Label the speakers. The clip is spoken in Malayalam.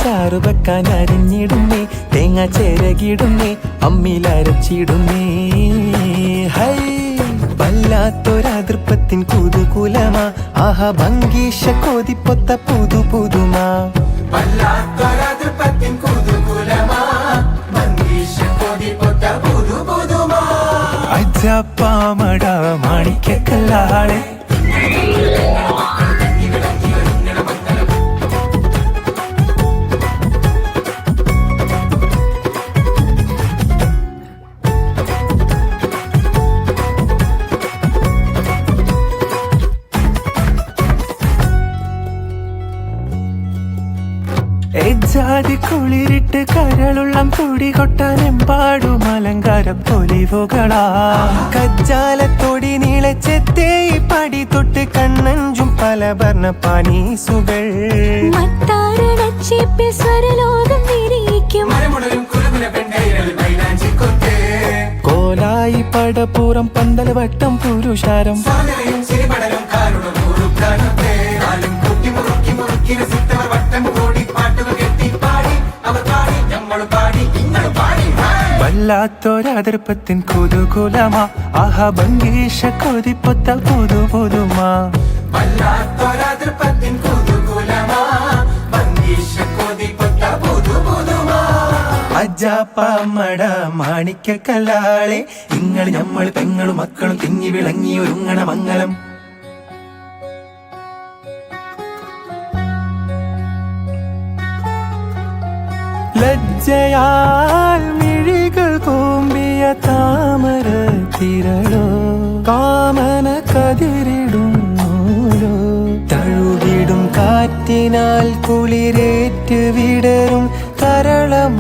Speaker 1: ചാറുവെക്കാൻ അരിഞ്ഞിടുന്നേ, തേങ്ങ ചേരകിടുന്നേ, അമ്മിലരച്ചിടുന്നേ. ഹൈ വല്ലാത്തൊരതൃപ്പത്തിൻ കുതുകുലമാ, ആഹാ ഭംഗീഷ കൊതിപ്പൊത്ത പുതു പുതുമാ. വല്ലാത്തൊരതൃപ്പത്തിൻ കുതുകുലമാ, ഭംഗീഷ കൊതിപ്പൊത്ത പുതു പുതുമാ. അജപ്പാമട മാണിക്കക്കല്ലാളെ ജാതി കുളിരിട്ട് കരളുള്ളം തുടി കൊട്ടാനെമ്പാടും അലങ്കാര പൊലിവുകളാ. കജ്ജാലത്തൊടി നീളച്ചെത്തേ പടി തൊട്ട് കണ്ണഞ്ചും പല വർണ്ണ പാനീസുകൾ. കോലായി പടപ്പുറം പന്തൽ വട്ടം പുരുഷാരം. വല്ലാത്തൊരതൃപ്പത്തിൻ കുതുകുലമാ, ആഹാ ഭംഗീഷ കൊതിപ്പൊത്ത പുതു പുതുമാ. വല്ലാത്തൊരതൃപ്പത്തിൻ കുതുകുലമാ, ഭംഗീഷ കൊതിപ്പൊത്ത പുതു പുതുമാ. അജാപ്പമട മാണിക്കക്കല്ലാളെ, ഇങ്ങൾ ഞമ്മൾ പെങ്ങളും മക്കളും തിങ്ങി വിളങ്ങി ഒരുങ്ങണ മംഗലം. ലജ്ജയാൽ മിഴികൾ കൂമ്പിയ താമര തിരളോ, കാമന കതിരിടുന്നൂലോ. തഴുകിടും കാറ്റിനാൽ കുളിരേറ്റ് വിടരും കരളം